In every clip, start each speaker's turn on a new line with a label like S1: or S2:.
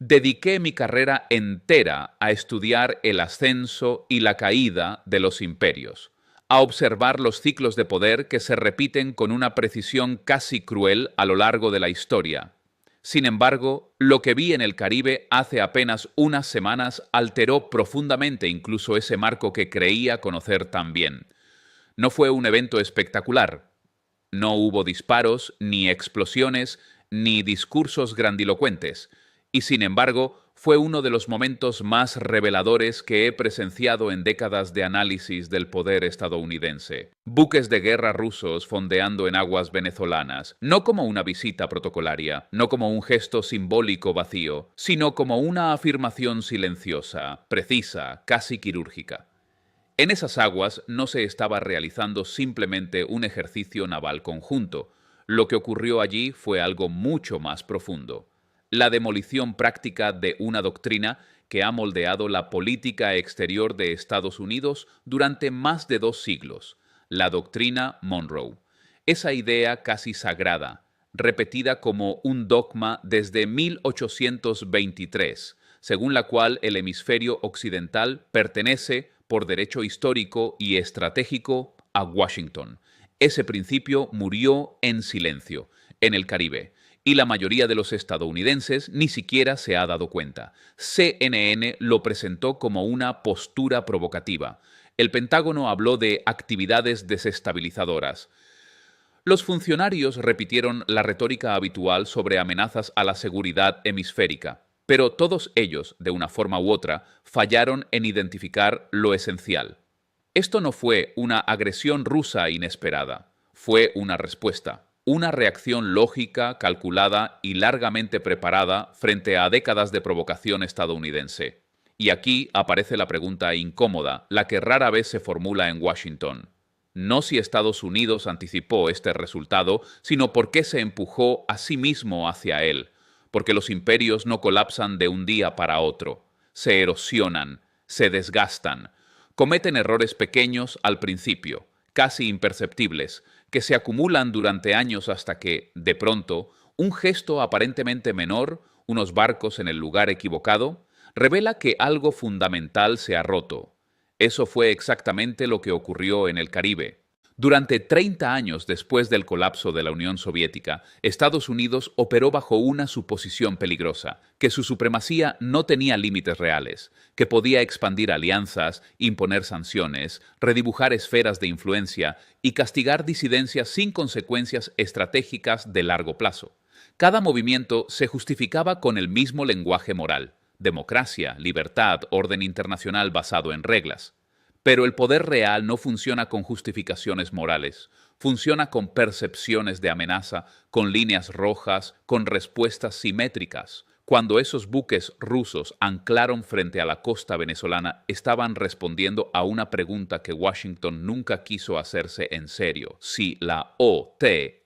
S1: Dediqué mi carrera entera a estudiar el ascenso y la caída de los imperios, a observar los ciclos de poder que se repiten con una precisión casi cruel a lo largo de la historia. Sin embargo, lo que vi en el Caribe hace apenas unas semanas alteró profundamente incluso ese marco que creía conocer tan bien. No fue un evento espectacular. No hubo disparos, ni explosiones, ni discursos grandilocuentes, y sin embargo fue uno de los momentos más reveladores que he presenciado en décadas de análisis del poder estadounidense. Buques de guerra rusos fondeando en aguas venezolanas, no como una visita protocolaria, no como un gesto simbólico vacío, sino como una afirmación silenciosa, precisa, casi quirúrgica. En esas aguas no se estaba realizando simplemente un ejercicio naval conjunto. Lo que ocurrió allí fue algo mucho más profundo. La demolición práctica de una doctrina que ha moldeado la política exterior de Estados Unidos durante más de 2 siglos, la doctrina Monroe. Esa idea casi sagrada, repetida como un dogma desde 1823, según la cual el hemisferio occidental pertenece, por derecho histórico y estratégico, a Washington. Ese principio murió en silencio, en el Caribe, y la mayoría de los estadounidenses ni siquiera se ha dado cuenta. CNN lo presentó como una postura provocativa. El Pentágono habló de actividades desestabilizadoras. Los funcionarios repitieron la retórica habitual sobre amenazas a la seguridad hemisférica, pero todos ellos, de una forma u otra, fallaron en identificar lo esencial. Esto no fue una agresión rusa inesperada, fue una reacción lógica, calculada y largamente preparada frente a décadas de provocación estadounidense. Y aquí aparece la pregunta incómoda, la que rara vez se formula en Washington. No si Estados Unidos anticipó este resultado, sino por qué se empujó a sí mismo hacia él. Porque los imperios no colapsan de un día para otro. Se erosionan, se desgastan, cometen errores pequeños al principio, casi imperceptibles, que se acumulan durante años hasta que, de pronto, un gesto aparentemente menor, unos barcos en el lugar equivocado, revela que algo fundamental se ha roto. Eso fue exactamente lo que ocurrió en el Caribe. Durante 30 años después del colapso de la Unión Soviética, Estados Unidos operó bajo una suposición peligrosa, que su supremacía no tenía límites reales, que podía expandir alianzas, imponer sanciones, redibujar esferas de influencia y castigar disidencias sin consecuencias estratégicas de largo plazo. Cada movimiento se justificaba con el mismo lenguaje moral: democracia, libertad, orden internacional basado en reglas. Pero el poder real no funciona con justificaciones morales, funciona con percepciones de amenaza, con líneas rojas, con respuestas simétricas. Cuando esos buques rusos anclaron frente a la costa venezolana, estaban respondiendo a una pregunta que Washington nunca quiso hacerse en serio: si la OTAN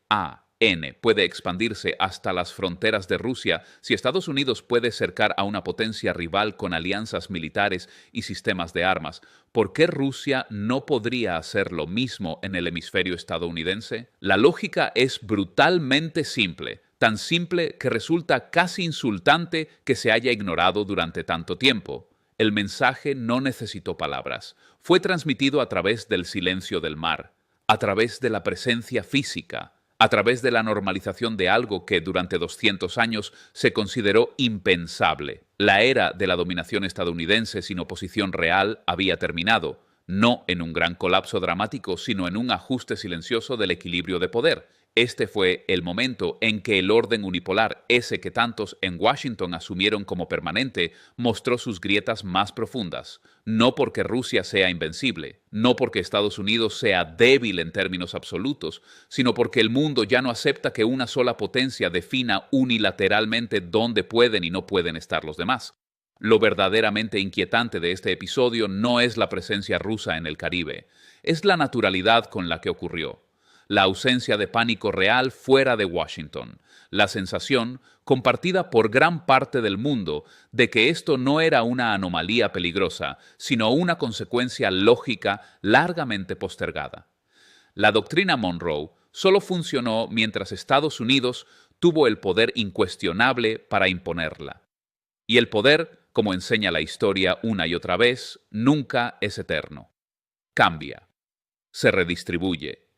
S1: puede expandirse hasta las fronteras de Rusia, si Estados Unidos puede cercar a una potencia rival con alianzas militares y sistemas de armas, ¿por qué Rusia no podría hacer lo mismo en el hemisferio estadounidense? La lógica es brutalmente simple, tan simple que resulta casi insultante que se haya ignorado durante tanto tiempo. El mensaje no necesitó palabras, fue transmitido a través del silencio del mar, a través de la presencia física, a través de la normalización de algo que durante 200 años se consideró impensable. La era de la dominación estadounidense sin oposición real había terminado, no en un gran colapso dramático, sino en un ajuste silencioso del equilibrio de poder. Este fue el momento en que el orden unipolar, ese que tantos en Washington asumieron como permanente, mostró sus grietas más profundas. No porque Rusia sea invencible, no porque Estados Unidos sea débil en términos absolutos, sino porque el mundo ya no acepta que una sola potencia defina unilateralmente dónde pueden y no pueden estar los demás. Lo verdaderamente inquietante de este episodio no es la presencia rusa en el Caribe, es la naturalidad con la que ocurrió. La ausencia de pánico real fuera de Washington, la sensación, compartida por gran parte del mundo, de que esto no era una anomalía peligrosa, sino una consecuencia lógica largamente postergada. La doctrina Monroe solo funcionó mientras Estados Unidos tuvo el poder incuestionable para imponerla. Y el poder, como enseña la historia una y otra vez, nunca es eterno. Cambia, se redistribuye,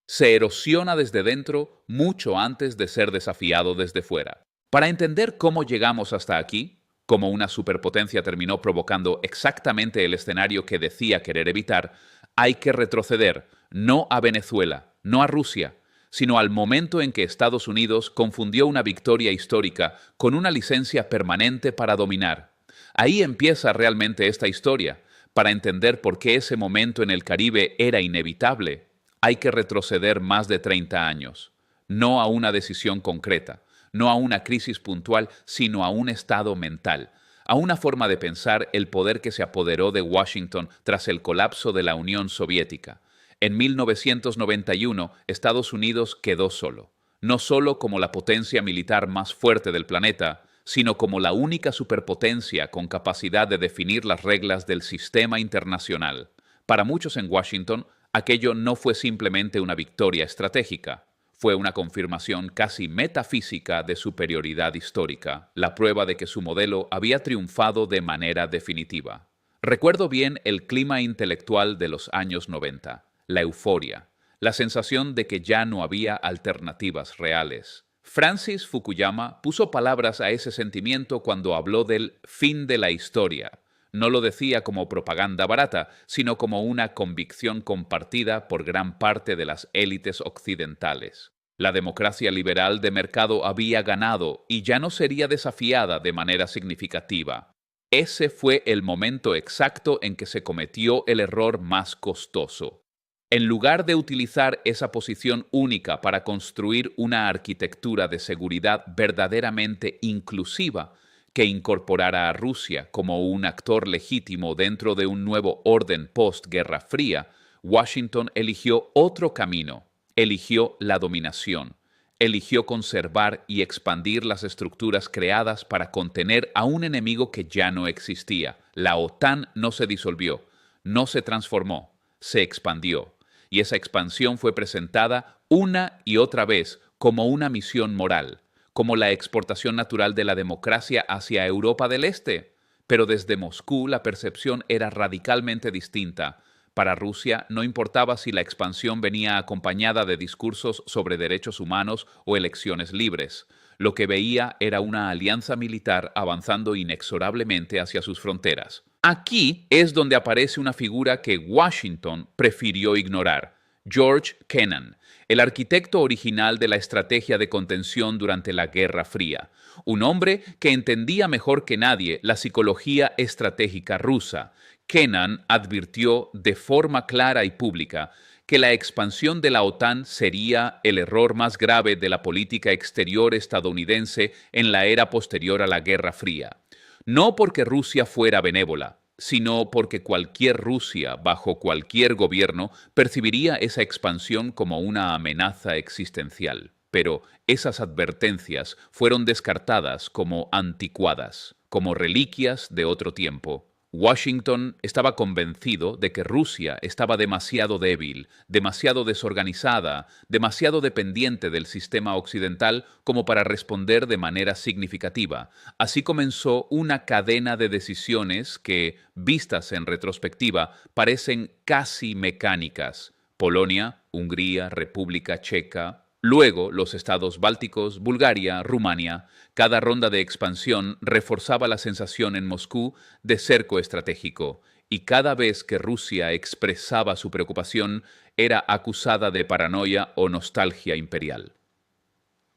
S1: se erosiona desde dentro mucho antes de ser desafiado desde fuera. Para entender cómo llegamos hasta aquí, cómo una superpotencia terminó provocando exactamente el escenario que decía querer evitar, hay que retroceder no a Venezuela, no a Rusia, sino al momento en que Estados Unidos confundió una victoria histórica con una licencia permanente para dominar. Ahí empieza realmente esta historia. Para entender por qué ese momento en el Caribe era inevitable, hay que retroceder más de 30 años, no a una decisión concreta, no a una crisis puntual, sino a un estado mental, a una forma de pensar el poder que se apoderó de Washington tras el colapso de la Unión Soviética. En 1991, Estados Unidos quedó solo, no solo como la potencia militar más fuerte del planeta, sino como la única superpotencia con capacidad de definir las reglas del sistema internacional. Para muchos en Washington, aquello no fue simplemente una victoria estratégica, fue una confirmación casi metafísica de superioridad histórica, la prueba de que su modelo había triunfado de manera definitiva. Recuerdo bien el clima intelectual de los años 90, la euforia, la sensación de que ya no había alternativas reales. Francis Fukuyama puso palabras a ese sentimiento cuando habló del fin de la historia. No lo decía como propaganda barata, sino como una convicción compartida por gran parte de las élites occidentales. La democracia liberal de mercado había ganado y ya no sería desafiada de manera significativa. Ese fue el momento exacto en que se cometió el error más costoso. En lugar de utilizar esa posición única para construir una arquitectura de seguridad verdaderamente inclusiva, que incorporara a Rusia como un actor legítimo dentro de un nuevo orden post-Guerra Fría, Washington eligió otro camino, eligió la dominación, eligió conservar y expandir las estructuras creadas para contener a un enemigo que ya no existía. La OTAN no se disolvió, no se transformó, se expandió. Y esa expansión fue presentada una y otra vez como una misión moral, como la exportación natural de la democracia hacia Europa del Este. Pero desde Moscú la percepción era radicalmente distinta. Para Rusia no importaba si la expansión venía acompañada de discursos sobre derechos humanos o elecciones libres. Lo que veía era una alianza militar avanzando inexorablemente hacia sus fronteras. Aquí es donde aparece una figura que Washington prefirió ignorar: George Kennan, el arquitecto original de la estrategia de contención durante la Guerra Fría, un hombre que entendía mejor que nadie la psicología estratégica rusa. Kennan advirtió de forma clara y pública que la expansión de la OTAN sería el error más grave de la política exterior estadounidense en la era posterior a la Guerra Fría. No porque Rusia fuera benévola, sino porque cualquier Rusia, bajo cualquier gobierno, percibiría esa expansión como una amenaza existencial. Pero esas advertencias fueron descartadas como anticuadas, como reliquias de otro tiempo. Washington estaba convencido de que Rusia estaba demasiado débil, demasiado desorganizada, demasiado dependiente del sistema occidental como para responder de manera significativa. Así comenzó una cadena de decisiones que, vistas en retrospectiva, parecen casi mecánicas. Polonia, Hungría, República Checa, luego los estados bálticos, Bulgaria, Rumania. Cada ronda de expansión reforzaba la sensación en Moscú de cerco estratégico, y cada vez que Rusia expresaba su preocupación era acusada de paranoia o nostalgia imperial.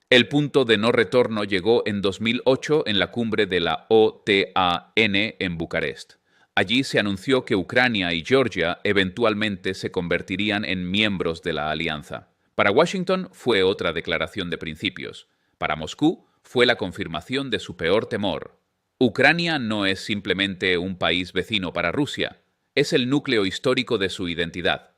S1: El punto de no retorno llegó en 2008 en la cumbre de la OTAN en Bucarest. Allí se anunció que Ucrania y Georgia eventualmente se convertirían en miembros de la alianza. Para Washington fue otra declaración de principios. Para Moscú fue la confirmación de su peor temor. Ucrania no es simplemente un país vecino para Rusia, es el núcleo histórico de su identidad.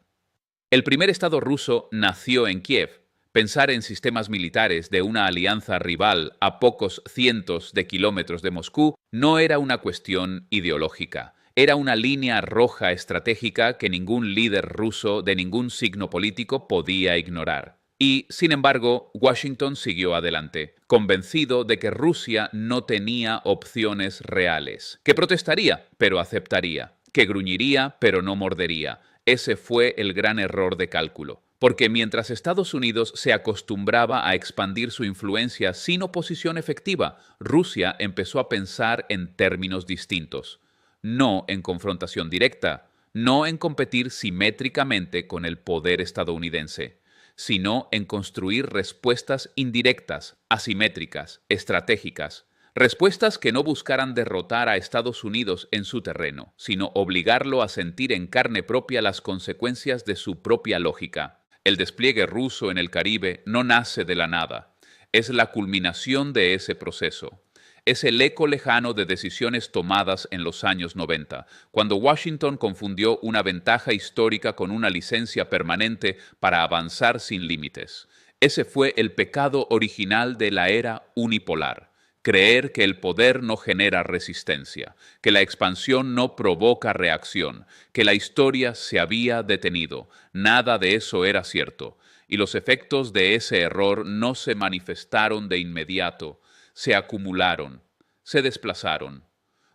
S1: El primer Estado ruso nació en Kiev. Pensar en sistemas militares de una alianza rival a pocos cientos de kilómetros de Moscú no era una cuestión ideológica. Era una línea roja estratégica que ningún líder ruso de ningún signo político podía ignorar. Y, sin embargo, Washington siguió adelante, convencido de que Rusia no tenía opciones reales, que protestaría, pero aceptaría, que gruñiría, pero no mordería. Ese fue el gran error de cálculo, porque mientras Estados Unidos se acostumbraba a expandir su influencia sin oposición efectiva, Rusia empezó a pensar en términos distintos, no en confrontación directa, no en competir simétricamente con el poder estadounidense, sino en construir respuestas indirectas, asimétricas, estratégicas, respuestas que no buscaran derrotar a Estados Unidos en su terreno, sino obligarlo a sentir en carne propia las consecuencias de su propia lógica. El despliegue ruso en el Caribe no nace de la nada, es la culminación de ese proceso. Es el eco lejano de decisiones tomadas en los años 90, cuando Washington confundió una ventaja histórica con una licencia permanente para avanzar sin límites. Ese fue el pecado original de la era unipolar. Creer que el poder no genera resistencia, que la expansión no provoca reacción, que la historia se había detenido. Nada de eso era cierto, y los efectos de ese error no se manifestaron de inmediato. Se acumularon, se desplazaron,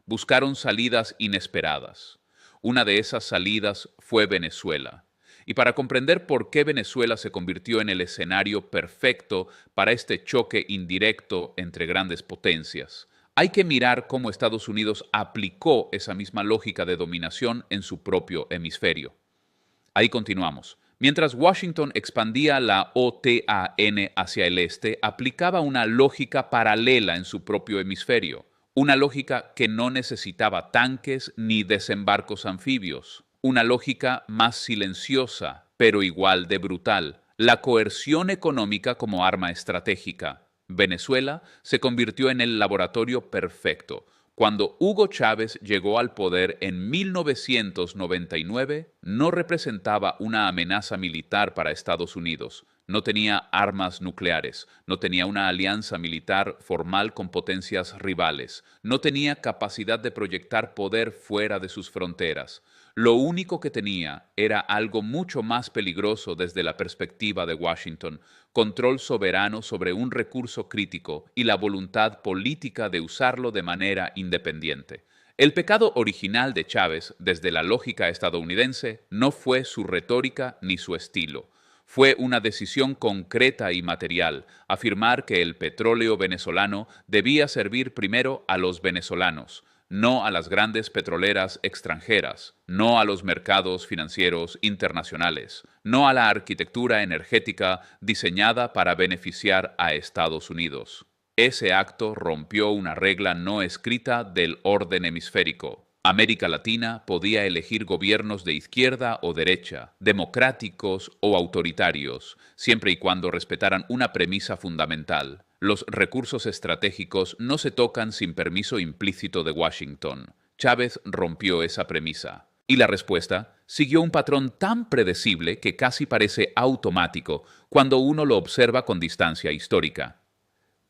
S1: buscaron salidas inesperadas. Una de esas salidas fue Venezuela. Y para comprender por qué Venezuela se convirtió en el escenario perfecto para este choque indirecto entre grandes potencias, hay que mirar cómo Estados Unidos aplicó esa misma lógica de dominación en su propio hemisferio. Ahí continuamos. Mientras Washington expandía la OTAN hacia el este, aplicaba una lógica paralela en su propio hemisferio, una lógica que no necesitaba tanques ni desembarcos anfibios, una lógica más silenciosa, pero igual de brutal, la coerción económica como arma estratégica. Venezuela se convirtió en el laboratorio perfecto. Cuando Hugo Chávez llegó al poder en 1999, no representaba una amenaza militar para Estados Unidos. No tenía armas nucleares, no tenía una alianza militar formal con potencias rivales, no tenía capacidad de proyectar poder fuera de sus fronteras. Lo único que tenía era algo mucho más peligroso desde la perspectiva de Washington: control soberano sobre un recurso crítico y la voluntad política de usarlo de manera independiente. El pecado original de Chávez, desde la lógica estadounidense, no fue su retórica ni su estilo. Fue una decisión concreta y material, afirmar que el petróleo venezolano debía servir primero a los venezolanos, no a las grandes petroleras extranjeras, no a los mercados financieros internacionales, no a la arquitectura energética diseñada para beneficiar a Estados Unidos. Ese acto rompió una regla no escrita del orden hemisférico. América Latina podía elegir gobiernos de izquierda o derecha, democráticos o autoritarios, siempre y cuando respetaran una premisa fundamental: los recursos estratégicos no se tocan sin permiso implícito de Washington. Chávez rompió esa premisa. Y la respuesta siguió un patrón tan predecible que casi parece automático cuando uno lo observa con distancia histórica.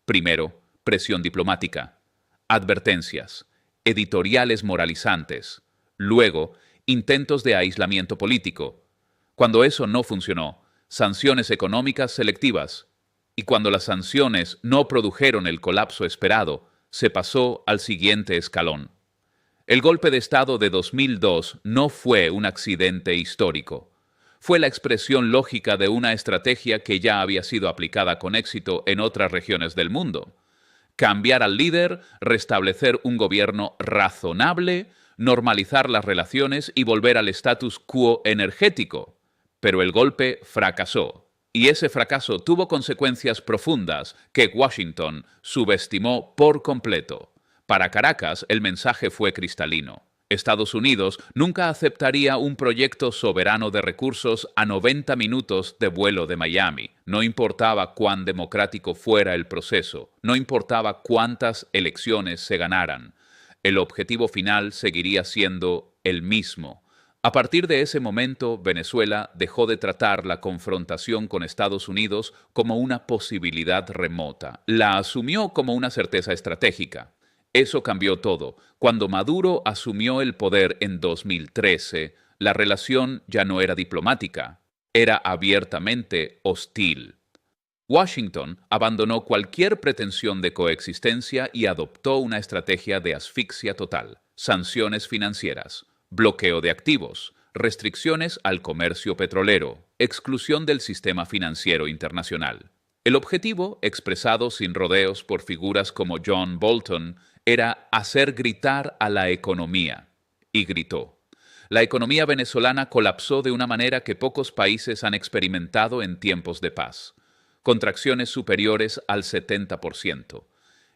S1: Primero, presión diplomática. Advertencias. Editoriales moralizantes. Luego, intentos de aislamiento político. Cuando eso no funcionó, sanciones económicas selectivas. Y cuando las sanciones no produjeron el colapso esperado, se pasó al siguiente escalón. El golpe de Estado de 2002 no fue un accidente histórico. Fue la expresión lógica de una estrategia que ya había sido aplicada con éxito en otras regiones del mundo: cambiar al líder, restablecer un gobierno razonable, normalizar las relaciones y volver al status quo energético. Pero el golpe fracasó, y ese fracaso tuvo consecuencias profundas que Washington subestimó por completo. Para Caracas, el mensaje fue cristalino: Estados Unidos nunca aceptaría un proyecto soberano de recursos a 90 minutos de vuelo de Miami. No importaba cuán democrático fuera el proceso, no importaba cuántas elecciones se ganaran. El objetivo final seguiría siendo el mismo. A partir de ese momento, Venezuela dejó de tratar la confrontación con Estados Unidos como una posibilidad remota. La asumió como una certeza estratégica. Eso cambió todo. Cuando Maduro asumió el poder en 2013, la relación ya no era diplomática, era abiertamente hostil. Washington abandonó cualquier pretensión de coexistencia y adoptó una estrategia de asfixia total, sanciones financieras, bloqueo de activos, restricciones al comercio petrolero, exclusión del sistema financiero internacional. El objetivo, expresado sin rodeos por figuras como John Bolton, era hacer gritar a la economía. Y gritó. La economía venezolana colapsó de una manera que pocos países han experimentado en tiempos de paz. Contracciones superiores al 70%,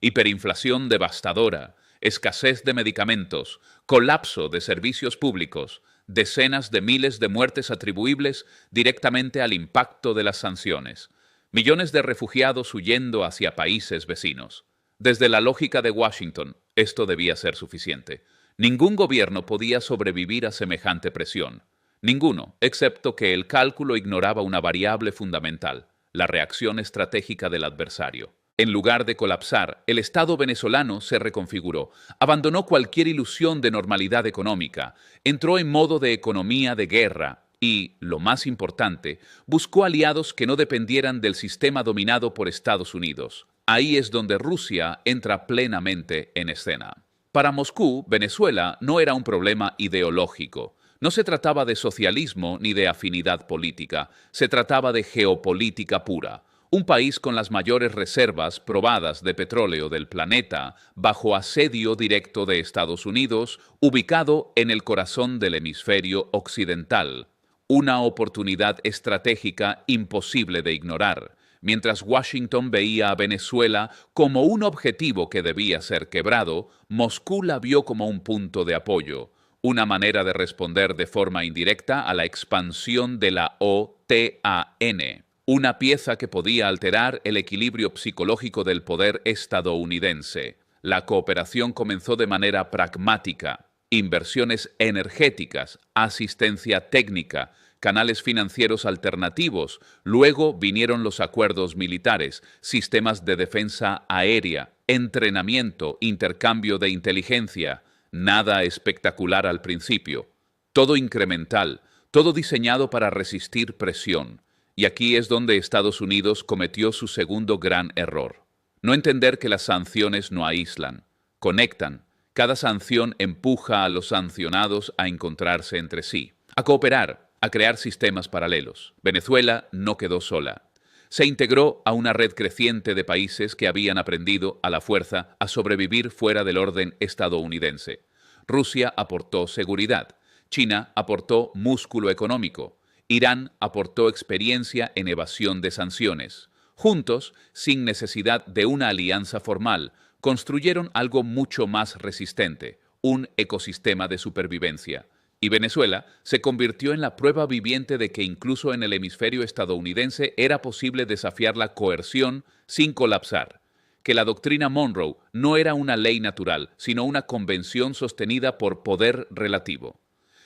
S1: hiperinflación devastadora, escasez de medicamentos, colapso de servicios públicos, decenas de miles de muertes atribuibles directamente al impacto de las sanciones, millones de refugiados huyendo hacia países vecinos. Desde la lógica de Washington, esto debía ser suficiente. Ningún gobierno podía sobrevivir a semejante presión. Ninguno, excepto que el cálculo ignoraba una variable fundamental: la reacción estratégica del adversario. En lugar de colapsar, el Estado venezolano se reconfiguró, abandonó cualquier ilusión de normalidad económica, entró en modo de economía de guerra y, lo más importante, buscó aliados que no dependieran del sistema dominado por Estados Unidos. Ahí es donde Rusia entra plenamente en escena. Para Moscú, Venezuela no era un problema ideológico. No se trataba de socialismo ni de afinidad política, se trataba de geopolítica pura. Un país con las mayores reservas probadas de petróleo del planeta, bajo asedio directo de Estados Unidos, ubicado en el corazón del hemisferio occidental. Una oportunidad estratégica imposible de ignorar. Mientras Washington veía a Venezuela como un objetivo que debía ser quebrado, Moscú la vio como un punto de apoyo, una manera de responder de forma indirecta a la expansión de la OTAN, una pieza que podía alterar el equilibrio psicológico del poder estadounidense. La cooperación comenzó de manera pragmática: inversiones energéticas, asistencia técnica, canales financieros alternativos. Luego vinieron los acuerdos militares, sistemas de defensa aérea, entrenamiento, intercambio de inteligencia. Nada espectacular al principio, todo incremental, todo diseñado para resistir presión. Y aquí es donde Estados Unidos cometió su segundo gran error: no entender que las sanciones no aíslan, conectan. Cada sanción empuja a los sancionados a encontrarse entre sí, a cooperar, a crear sistemas paralelos. Venezuela no quedó sola. Se integró a una red creciente de países que habían aprendido a la fuerza a sobrevivir fuera del orden estadounidense. Rusia aportó seguridad, China aportó músculo económico, Irán aportó experiencia en evasión de sanciones. Juntos, sin necesidad de una alianza formal, construyeron algo mucho más resistente: un ecosistema de supervivencia. Y Venezuela se convirtió en la prueba viviente de que incluso en el hemisferio estadounidense era posible desafiar la coerción sin colapsar, que la doctrina Monroe no era una ley natural, sino una convención sostenida por poder relativo.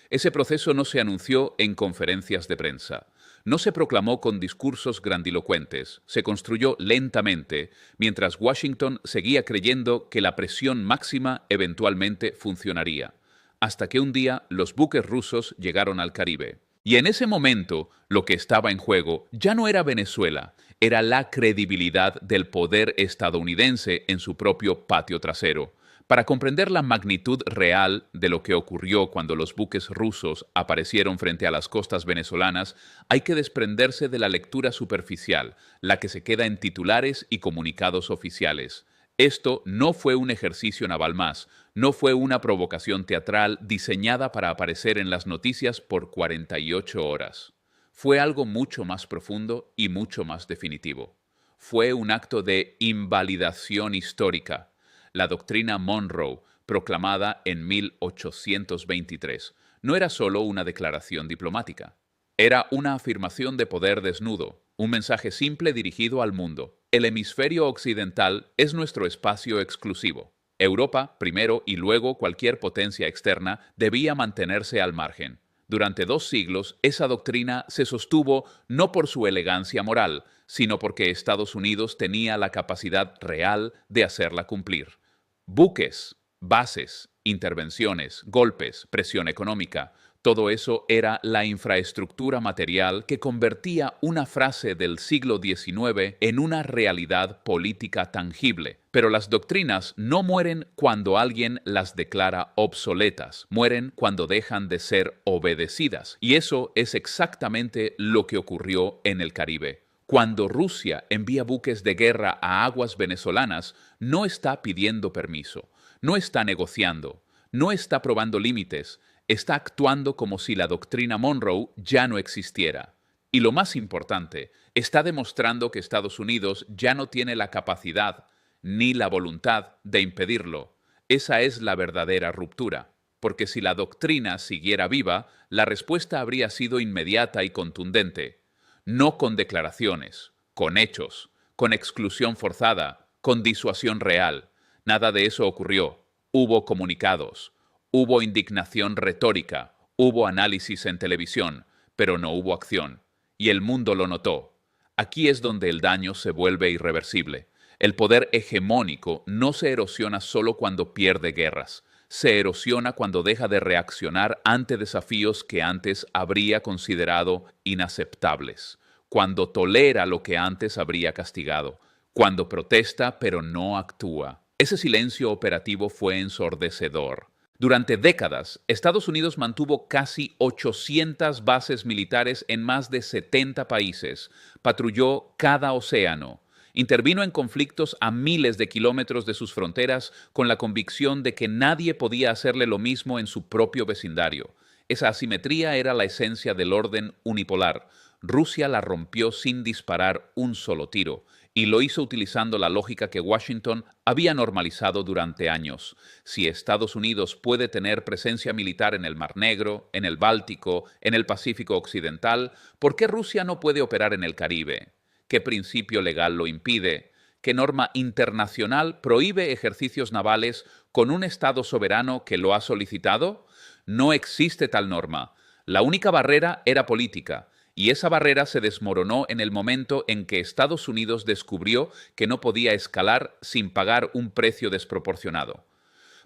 S1: Ese proceso no se anunció en conferencias de prensa, no se proclamó con discursos grandilocuentes, se construyó lentamente, mientras Washington seguía creyendo que la presión máxima eventualmente funcionaría, hasta que un día los buques rusos llegaron al Caribe. Y en ese momento, lo que estaba en juego ya no era Venezuela, era la credibilidad del poder estadounidense en su propio patio trasero. Para comprender la magnitud real de lo que ocurrió cuando los buques rusos aparecieron frente a las costas venezolanas, hay que desprenderse de la lectura superficial, la que se queda en titulares y comunicados oficiales. Esto no fue un ejercicio naval más, no fue una provocación teatral diseñada para aparecer en las noticias por 48 horas. Fue algo mucho más profundo y mucho más definitivo. Fue un acto de invalidación histórica. La doctrina Monroe, proclamada en 1823, no era solo una declaración diplomática. Era una afirmación de poder desnudo, un mensaje simple dirigido al mundo. El hemisferio occidental es nuestro espacio exclusivo. Europa, primero, y luego cualquier potencia externa, debía mantenerse al margen. Durante 2 siglos, esa doctrina se sostuvo no por su elegancia moral, sino porque Estados Unidos tenía la capacidad real de hacerla cumplir. Buques, bases, intervenciones, golpes, presión económica, Todo eso era la infraestructura material que convertía una frase del siglo XIX en una realidad política tangible. Pero las doctrinas no mueren cuando alguien las declara obsoletas, mueren cuando dejan de ser obedecidas. Y eso es exactamente lo que ocurrió en el Caribe. Cuando Rusia envía buques de guerra a aguas venezolanas, no está pidiendo permiso, no está negociando, no está probando límites, está actuando como si la doctrina Monroe ya no existiera. Y lo más importante, está demostrando que Estados Unidos ya no tiene la capacidad ni la voluntad de impedirlo. Esa es la verdadera ruptura, porque si la doctrina siguiera viva, la respuesta habría sido inmediata y contundente. No con declaraciones, con hechos, con exclusión forzada, con disuasión real. Nada de eso ocurrió. Hubo comunicados. Hubo indignación retórica, hubo análisis en televisión, pero no hubo acción. Y el mundo lo notó. Aquí es donde el daño se vuelve irreversible. El poder hegemónico no se erosiona solo cuando pierde guerras. Se erosiona cuando deja de reaccionar ante desafíos que antes habría considerado inaceptables. Cuando tolera lo que antes habría castigado. Cuando protesta pero no actúa. Ese silencio operativo fue ensordecedor. Durante décadas, Estados Unidos mantuvo casi 800 bases militares en más de 70 países, patrulló cada océano, intervino en conflictos a miles de kilómetros de sus fronteras con la convicción de que nadie podía hacerle lo mismo en su propio vecindario. Esa asimetría era la esencia del orden unipolar. Rusia la rompió sin disparar un solo tiro, y lo hizo utilizando la lógica que Washington había normalizado durante años. Si Estados Unidos puede tener presencia militar en el Mar Negro, en el Báltico, en el Pacífico Occidental, ¿por qué Rusia no puede operar en el Caribe? ¿Qué principio legal lo impide? ¿Qué norma internacional prohíbe ejercicios navales con un Estado soberano que lo ha solicitado? No existe tal norma. La única barrera era política. Y esa barrera se desmoronó en el momento en que Estados Unidos descubrió que no podía escalar sin pagar un precio desproporcionado.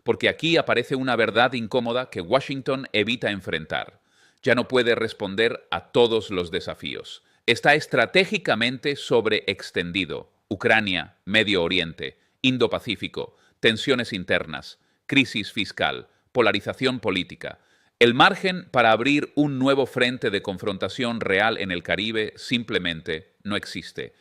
S1: Porque aquí aparece una verdad incómoda que Washington evita enfrentar. Ya no puede responder a todos los desafíos. Está estratégicamente sobreextendido. Ucrania, Medio Oriente, Indo-Pacífico, tensiones internas, crisis fiscal, polarización política. El margen para abrir un nuevo frente de confrontación real en el Caribe simplemente no existe.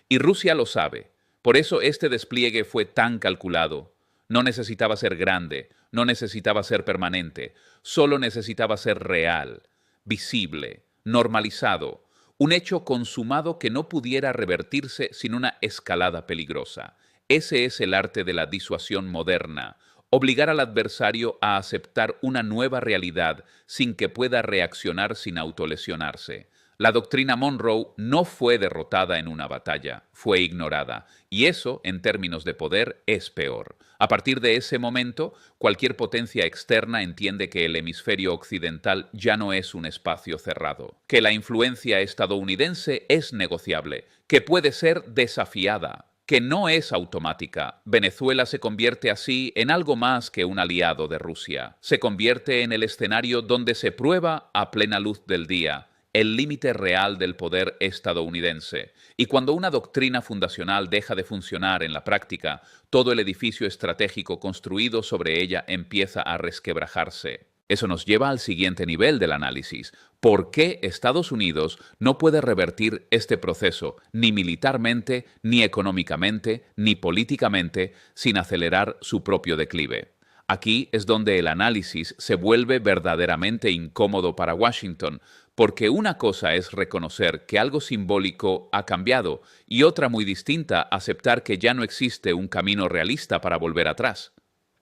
S1: Y Rusia lo sabe. Por eso este despliegue fue tan calculado. No necesitaba ser grande, no necesitaba ser permanente, solo necesitaba ser real, visible, normalizado, un hecho consumado que no pudiera revertirse sin una escalada peligrosa. Ese es el arte de la disuasión moderna. Obligar al adversario a aceptar una nueva realidad sin que pueda reaccionar sin autolesionarse. La doctrina Monroe no fue derrotada en una batalla, fue ignorada, y eso, en términos de poder, es peor. A partir de ese momento, cualquier potencia externa entiende que el hemisferio occidental ya no es un espacio cerrado, que la influencia estadounidense es negociable, que puede ser desafiada, que no es automática. Venezuela se convierte así en algo más que un aliado de Rusia. Se convierte en el escenario donde se prueba a plena luz del día el límite real del poder estadounidense. Y cuando una doctrina fundacional deja de funcionar en la práctica, todo el edificio estratégico construido sobre ella empieza a resquebrajarse. Eso nos lleva al siguiente nivel del análisis. ¿Por qué Estados Unidos no puede revertir este proceso, ni militarmente, ni económicamente, ni políticamente, sin acelerar su propio declive? Aquí es donde el análisis se vuelve verdaderamente incómodo para Washington, porque una cosa es reconocer que algo simbólico ha cambiado y otra muy distinta aceptar que ya no existe un camino realista para volver atrás.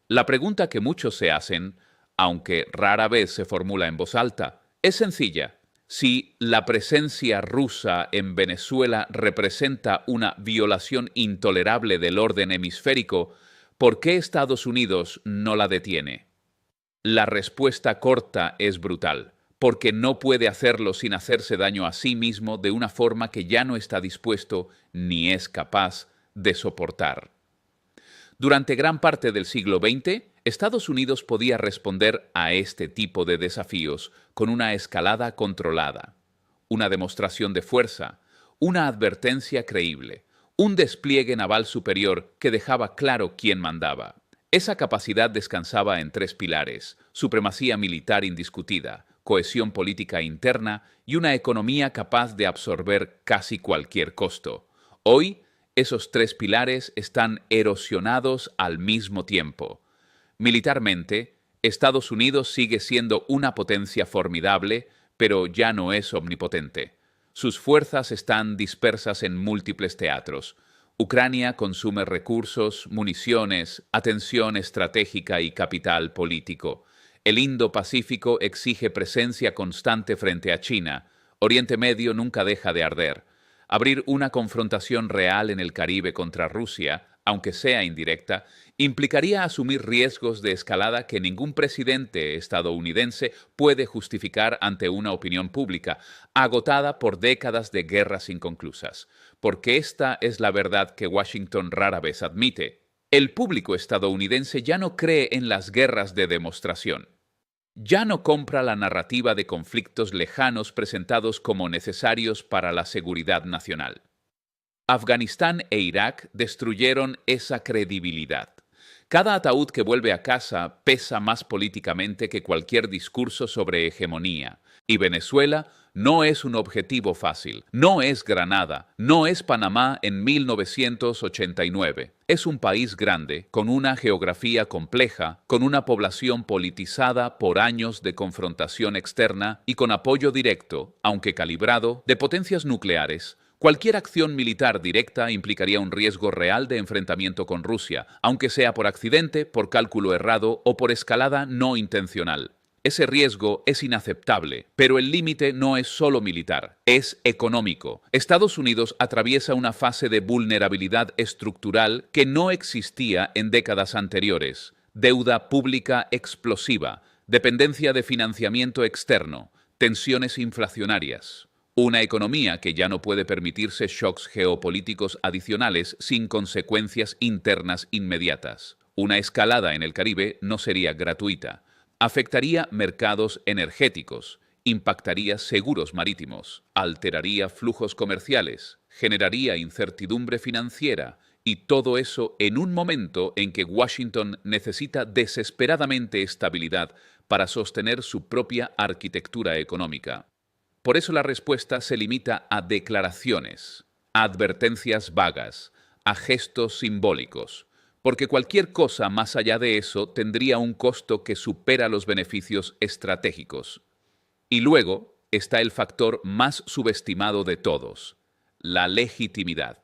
S1: La pregunta que muchos se hacen, aunque rara vez se formula en voz alta, es sencilla. Si la presencia rusa en Venezuela representa una violación intolerable del orden hemisférico, ¿por qué Estados Unidos no la detiene? La respuesta corta es brutal, porque no puede hacerlo sin hacerse daño a sí mismo de una forma que ya no está dispuesto ni es capaz de soportar. Durante gran parte del siglo XX, Estados Unidos podía responder a este tipo de desafíos con una escalada controlada, una demostración de fuerza, una advertencia creíble, un despliegue naval superior que dejaba claro quién mandaba. Esa capacidad descansaba en tres pilares: supremacía militar indiscutida, cohesión política interna y una economía capaz de absorber casi cualquier costo. Hoy, esos tres pilares están erosionados al mismo tiempo. Militarmente, Estados Unidos sigue siendo una potencia formidable, pero ya no es omnipotente. Sus fuerzas están dispersas en múltiples teatros. Ucrania consume recursos, municiones, atención estratégica y capital político. El Indo-Pacífico exige presencia constante frente a China. Oriente Medio nunca deja de arder. Abrir una confrontación real en el Caribe contra Rusia, aunque sea indirecta, implicaría asumir riesgos de escalada que ningún presidente estadounidense puede justificar ante una opinión pública, agotada por décadas de guerras inconclusas. Porque esta es la verdad que Washington rara vez admite. El público estadounidense ya no cree en las guerras de demostración. Ya no compra la narrativa de conflictos lejanos presentados como necesarios para la seguridad nacional. Afganistán e Irak destruyeron esa credibilidad. Cada ataúd que vuelve a casa pesa más políticamente que cualquier discurso sobre hegemonía. Y Venezuela no es un objetivo fácil, no es Granada, no es Panamá en 1989. Es un país grande, con una geografía compleja, con una población politizada por años de confrontación externa y con apoyo directo, aunque calibrado, de potencias nucleares. Cualquier acción militar directa implicaría un riesgo real de enfrentamiento con Rusia, aunque sea por accidente, por cálculo errado o por escalada no intencional. Ese riesgo es inaceptable, pero el límite no es solo militar, es económico. Estados Unidos atraviesa una fase de vulnerabilidad estructural que no existía en décadas anteriores. Deuda pública explosiva, dependencia de financiamiento externo, tensiones inflacionarias. Una economía que ya no puede permitirse shocks geopolíticos adicionales sin consecuencias internas inmediatas. Una escalada en el Caribe no sería gratuita. Afectaría mercados energéticos, impactaría seguros marítimos, alteraría flujos comerciales, generaría incertidumbre financiera, y todo eso en un momento en que Washington necesita desesperadamente estabilidad para sostener su propia arquitectura económica. Por eso la respuesta se limita a declaraciones, a advertencias vagas, a gestos simbólicos, porque cualquier cosa más allá de eso tendría un costo que supera los beneficios estratégicos. Y luego está el factor más subestimado de todos, la legitimidad.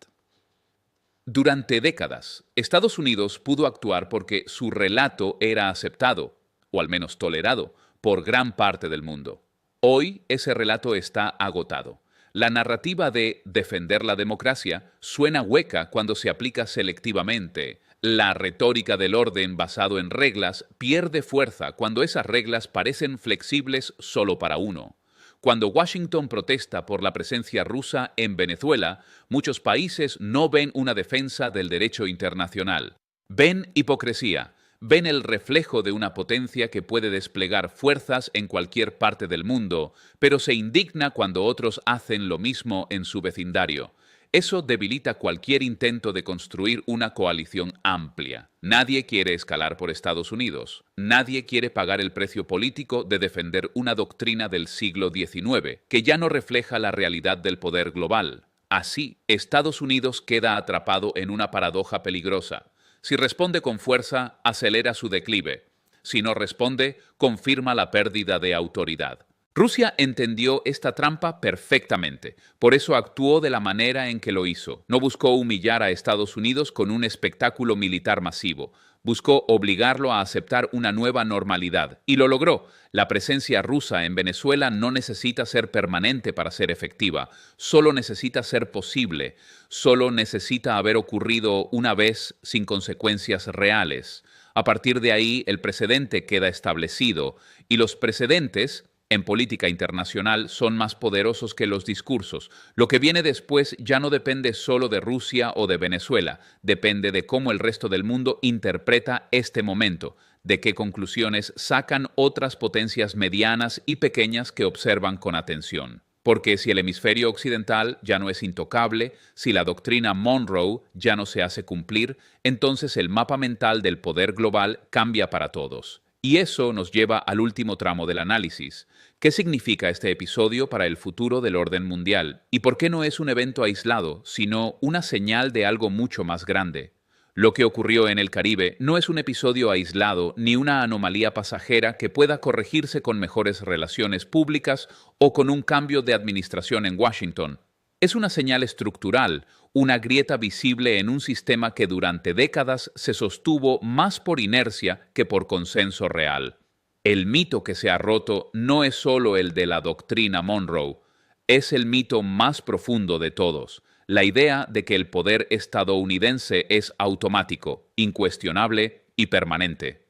S1: Durante décadas, Estados Unidos pudo actuar porque su relato era aceptado, o al menos tolerado, por gran parte del mundo. Hoy ese relato está agotado. La narrativa de defender la democracia suena hueca cuando se aplica selectivamente. La retórica del orden basado en reglas pierde fuerza cuando esas reglas parecen flexibles solo para uno. Cuando Washington protesta por la presencia rusa en Venezuela, muchos países no ven una defensa del derecho internacional. Ven hipocresía. Ven el reflejo de una potencia que puede desplegar fuerzas en cualquier parte del mundo, pero se indigna cuando otros hacen lo mismo en su vecindario. Eso debilita cualquier intento de construir una coalición amplia. Nadie quiere escalar por Estados Unidos. Nadie quiere pagar el precio político de defender una doctrina del siglo XIX, que ya no refleja la realidad del poder global. Así, Estados Unidos queda atrapado en una paradoja peligrosa. Si responde con fuerza, acelera su declive. Si no responde, confirma la pérdida de autoridad. Rusia entendió esta trampa perfectamente, por eso actuó de la manera en que lo hizo. No buscó humillar a Estados Unidos con un espectáculo militar masivo. Buscó obligarlo a aceptar una nueva normalidad, y lo logró. La presencia rusa en Venezuela no necesita ser permanente para ser efectiva, solo necesita ser posible, solo necesita haber ocurrido una vez sin consecuencias reales. A partir de ahí, el precedente queda establecido, y los precedentes en política internacional son más poderosos que los discursos. Lo que viene después ya no depende solo de Rusia o de Venezuela, depende de cómo el resto del mundo interpreta este momento, de qué conclusiones sacan otras potencias medianas y pequeñas que observan con atención. Porque si el hemisferio occidental ya no es intocable, si la doctrina Monroe ya no se hace cumplir, entonces el mapa mental del poder global cambia para todos. Y eso nos lleva al último tramo del análisis. ¿Qué significa este episodio para el futuro del orden mundial? ¿Y por qué no es un evento aislado, sino una señal de algo mucho más grande? Lo que ocurrió en el Caribe no es un episodio aislado ni una anomalía pasajera que pueda corregirse con mejores relaciones públicas o con un cambio de administración en Washington. Es una señal estructural, una grieta visible en un sistema que durante décadas se sostuvo más por inercia que por consenso real. El mito que se ha roto no es solo el de la doctrina Monroe, es el mito más profundo de todos, la idea de que el poder estadounidense es automático, incuestionable y permanente,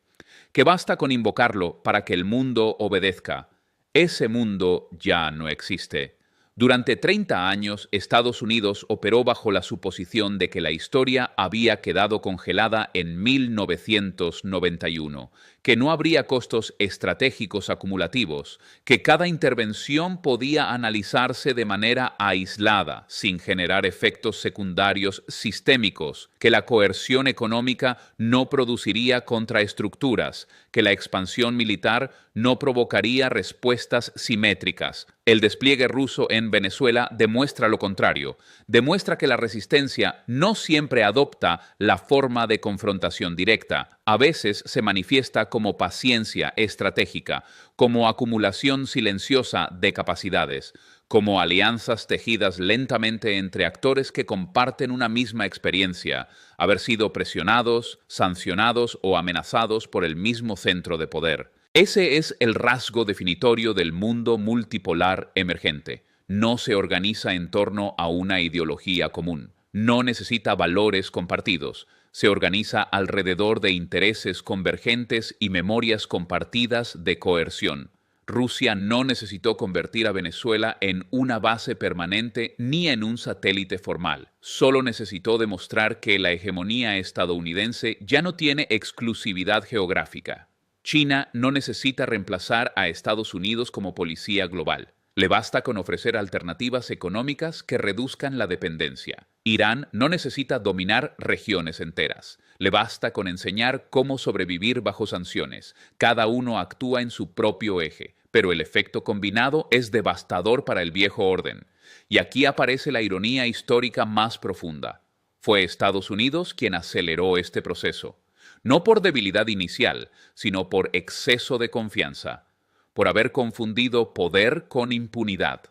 S1: que basta con invocarlo para que el mundo obedezca. Ese mundo ya no existe. Durante 30 años, Estados Unidos operó bajo la suposición de que la historia había quedado congelada en 1991, que no habría costos estratégicos acumulativos, que cada intervención podía analizarse de manera aislada, sin generar efectos secundarios sistémicos, que la coerción económica no produciría contraestructuras, que la expansión militar no provocaría respuestas simétricas. El despliegue ruso en Venezuela demuestra lo contrario, demuestra que la resistencia no siempre adopta la forma de confrontación directa, a veces se manifiesta como paciencia estratégica, como acumulación silenciosa de capacidades, como alianzas tejidas lentamente entre actores que comparten una misma experiencia, haber sido presionados, sancionados o amenazados por el mismo centro de poder. Ese es el rasgo definitorio del mundo multipolar emergente. No se organiza en torno a una ideología común. No necesita valores compartidos. Se organiza alrededor de intereses convergentes y memorias compartidas de coerción. Rusia no necesitó convertir a Venezuela en una base permanente ni en un satélite formal. Solo necesitó demostrar que la hegemonía estadounidense ya no tiene exclusividad geográfica. China no necesita reemplazar a Estados Unidos como policía global. Le basta con ofrecer alternativas económicas que reduzcan la dependencia. Irán no necesita dominar regiones enteras. Le basta con enseñar cómo sobrevivir bajo sanciones. Cada uno actúa en su propio eje, pero el efecto combinado es devastador para el viejo orden. Y aquí aparece la ironía histórica más profunda. Fue Estados Unidos quien aceleró este proceso. No por debilidad inicial, sino por exceso de confianza, por haber confundido poder con impunidad,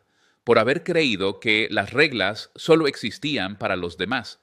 S1: por haber creído que las reglas solo existían para los demás.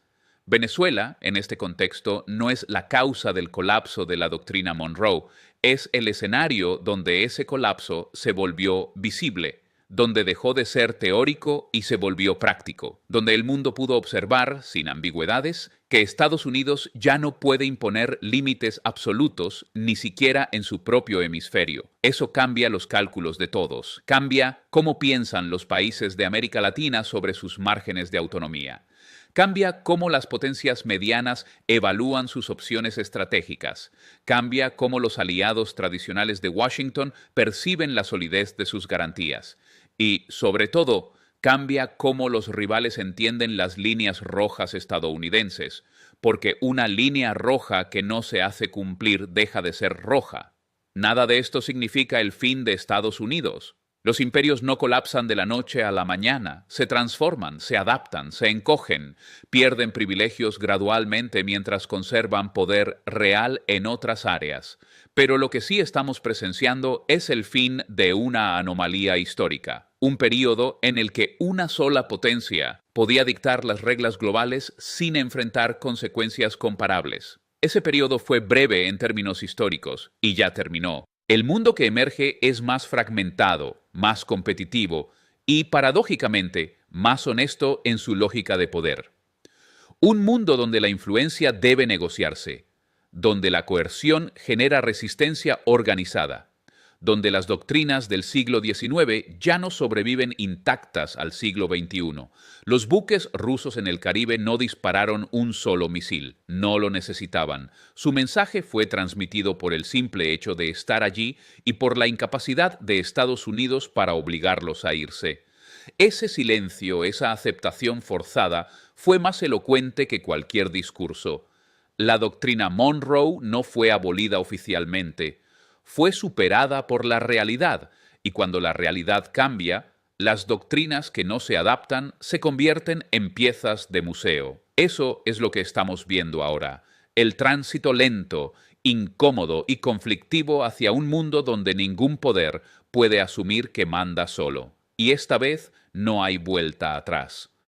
S1: Venezuela, en este contexto, no es la causa del colapso de la doctrina Monroe, es el escenario donde ese colapso se volvió visible, donde dejó de ser teórico y se volvió práctico, donde el mundo pudo observar, sin ambigüedades, que Estados Unidos ya no puede imponer límites absolutos ni siquiera en su propio hemisferio. Eso cambia los cálculos de todos, cambia cómo piensan los países de América Latina sobre sus márgenes de autonomía. Cambia cómo las potencias medianas evalúan sus opciones estratégicas. Cambia cómo los aliados tradicionales de Washington perciben la solidez de sus garantías. Y, sobre todo, cambia cómo los rivales entienden las líneas rojas estadounidenses, porque una línea roja que no se hace cumplir deja de ser roja. Nada de esto significa el fin de Estados Unidos. Los imperios no colapsan de la noche a la mañana, se transforman, se adaptan, se encogen, pierden privilegios gradualmente mientras conservan poder real en otras áreas. Pero lo que sí estamos presenciando es el fin de una anomalía histórica, un período en el que una sola potencia podía dictar las reglas globales sin enfrentar consecuencias comparables. Ese período fue breve en términos históricos y ya terminó. El mundo que emerge es más fragmentado, más competitivo y, paradójicamente, más honesto en su lógica de poder. Un mundo donde la influencia debe negociarse, donde la coerción genera resistencia organizada, donde las doctrinas del siglo XIX ya no sobreviven intactas al siglo XXI. Los buques rusos en el Caribe no dispararon un solo misil, no lo necesitaban. Su mensaje fue transmitido por el simple hecho de estar allí y por la incapacidad de Estados Unidos para obligarlos a irse. Ese silencio, esa aceptación forzada, fue más elocuente que cualquier discurso. La doctrina Monroe no fue abolida oficialmente, fue superada por la realidad, y cuando la realidad cambia, las doctrinas que no se adaptan se convierten en piezas de museo. Eso es lo que estamos viendo ahora, el tránsito lento, incómodo y conflictivo hacia un mundo donde ningún poder puede asumir que manda solo. Y esta vez no hay vuelta atrás.